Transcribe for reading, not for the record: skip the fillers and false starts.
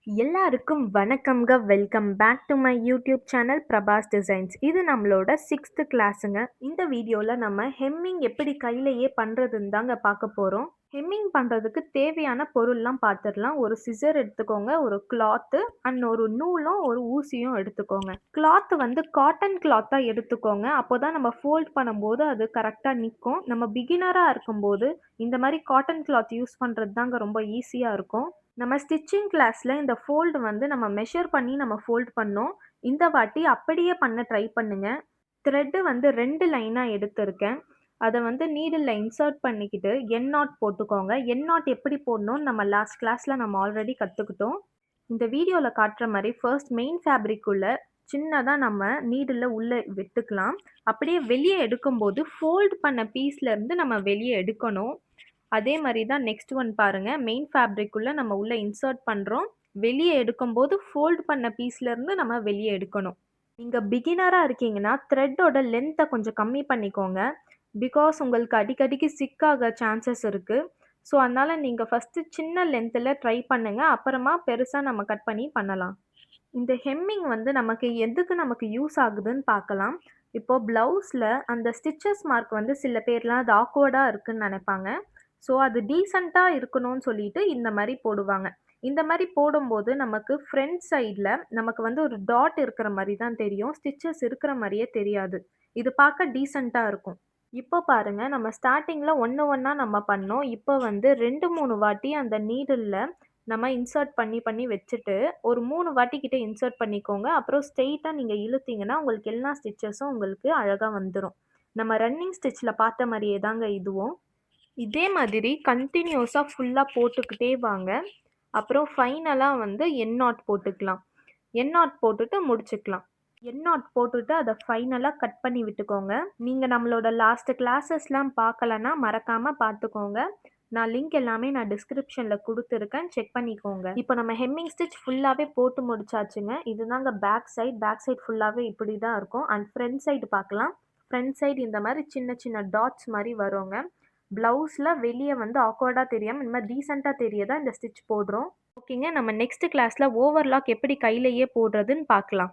எல்லாருக்கும் வணக்கம்ங்க. Welcome back to my YouTube channel Prabhas designs. இது நம்மளோட 6th கிளாஸுங்க. இந்த வீடியோல நம்ம ஹெம்மிங் எப்படி கையிலேயே பண்றதுன்னு தாங்க பார்க்க போறோம். ஹெம்மிங் பண்றதுக்கு தேவையான பொருள்லாம் பார்த்துடலாம். ஒரு சிசர் எடுத்துக்கோங்க, ஒரு கிளாத்து அண்ட் ஒரு நூலும் ஒரு ஊசியும் எடுத்துக்கோங்க. கிளாத் வந்து காட்டன் கிளாத்தா எடுத்துக்கோங்க. அப்போதான் நம்ம ஃபோல்ட் பண்ணும்போது அது கரெக்டா நிற்கும். நம்ம பிகினரா இருக்கும்போது இந்த மாதிரி காட்டன் கிளாத் யூஸ் பண்றது தாங்க ரொம்ப ஈஸியா இருக்கும். நம்ம ஸ்டிச்சிங் கிளாஸ்ல இந்த ஃபோல்டு வந்து நம்ம மெஷர் பண்ணி நம்ம ஃபோல்ட் பண்ணோம். இந்த வாட்டி அப்படியே பண்ண ட்ரை பண்ணுங்க. த்ரெட்டு வந்து 2 லைனா எடுத்திருக்கேன். அத வந்து நீடில்ல இன்சர்ட் பண்ணிக்கிட்டு எண்ட் நாட் போட்டுக்கோங்க. எண்ட் நாட் எப்படி போடணும்னு நம்ம லாஸ்ட் கிளாஸ்ல நம்ம ஆல்ரெடி கத்துக்கிட்டோம். இந்த வீடியோல காட்டுற மாரி ஃபர்ஸ்ட் மெயின் ஃபேப்ரிக் உள்ள சின்னதா நம்ம நீடில்ல உள்ள விட்டுக்கலாம். அப்படியே வெளிய எடுக்கும்போது ஃபோல்ட் பண்ண பீஸ்ல இருந்து நம்ம வெளிய எடுக்கணும். அதே மாரி தான் நெக்ஸ்ட் ஒன் பாருங்க. மெயின் ஃபேப்ரிக் உள்ள நம்ம உள்ள இன்சர்ட் பண்றோம். வெளிய எடுக்கும்போது ஃபோல்ட் பண்ண பீஸ்ல இருந்து நம்ம வெளிய எடுக்கணும். நீங்க பிகினரா இருக்கீங்கன்னா, த்ரெட்டோட லென்த்த கொஞ்சம் கம்மி பண்ணிக்கோங்க. பிகாஸ் உங்களுக்கு அடிக்கடிக்கு சிக் ஆக சான்சஸ் இருக்கு. ஸோ, அதனால நீங்க ஃபர்ஸ்ட்டு சின்ன லென்த்துல ட்ரை பண்ணுங்க. அப்புறமா பெருசா நம்ம கட் பண்ணி பண்ணலாம். இந்த ஹெம்மிங் வந்து நமக்கு யூஸ் ஆகுதுன்னு பார்க்கலாம். இப்போ ப்ளவுஸ்ல அந்த ஸ்டிச்சஸ் மார்க் வந்து சில பேர்லாம் அது ஆக்வர்டா இருக்குன்னு நெனைப்பாங்க. ஸோ, அது டீசென்ட்டா இருக்கணும்னு சொல்லிட்டு இந்த மாரி போடுவாங்க. இந்த மாரி போடும்போது நமக்கு ஃப்ரண்ட் சைட்ல நமக்கு வந்து ஒரு டாட் இருக்கிற மாரி தான் தெரியும். ஸ்டிச்சஸ் இருக்கிற மாரியே தெரியாது. இது பார்க்க டீசென்ட்டா இருக்கும். இப்போ பாருங்க, நம்ம ஸ்டார்ட்டிங்ல ஒண்ணு ஒண்ணா நம்ம பண்ணோம். இப்போ வந்து 2, 3 வாட்டி அந்த நீடில்ல நம்ம இன்சர்ட் பண்ணி பண்ணி வச்சுட்டு, ஒரு 3 வாட்டி கிட்ட இன்சர்ட் பண்ணிக்கோங்க. அப்புறம் ஸ்ட்ரெய்ட்டா நீங்க இழுத்தீங்கன்னா, உங்களுக்கு எல்லா ஸ்டிச்சஸும் உங்களுக்கு அழகா வந்துரும். நம்ம ரன்னிங் ஸ்டிச்ல பார்த்த மாரியே தாங்க இதுவும். இதே மாதிரி கன்டினியூஸா ஃபுல்லா போட்டுக்கிட்டே வாங்க. அப்புறம் ஃபைனலா வந்து எண்ட் நாட் போட்டுக்கலாம். எண்ட் நாட் போட்டுட்டு முடிச்சுக்கலாம். எண்ட் நாட் போட்டுட்டு அத ஃபைனலா கட் பண்ணி விட்டுக்கோங்க. நீங்க நம்மளோட லாஸ்ட் கிளாஸஸ்லாம் பார்க்கலன்னா மறக்காம பார்த்துக்கோங்க. நான் டிஸ்கிரிப்ஷன்ல குடுத்துருக்கேன். செக் பண்ணிக்கோங்க. இப்போ நம்ம ஹெம்மிங் ஸ்டிச் ஃபுல்லாவே போட்டு முடிச்சாச்சுங்க. இதுதாங்க பேக் சைட். பேக் சைட் ஃபுல்லாவே இப்படி தான் இருக்கும். அண்ட் ஃப்ரண்ட் சைடு பார்க்கலாம். ஃப்ரண்ட் சைடு இந்த மாரி சின்ன சின்ன டாட்ஸ் மாரி வருங்க. ப்ளவுஸ்ல வெளிய வந்து ஆக்வர்டா தெரியாம இந்த மாரி டீசென்ட்டா தெரிய தான் இந்த ஸ்டிச் போடுறோம். ஓகேங்க. நம்ம நெக்ஸ்ட் கிளாஸ்ல ஓவர்லாக் எப்படி கையிலேயே போடுறதுன்னு பார்க்கலாம்.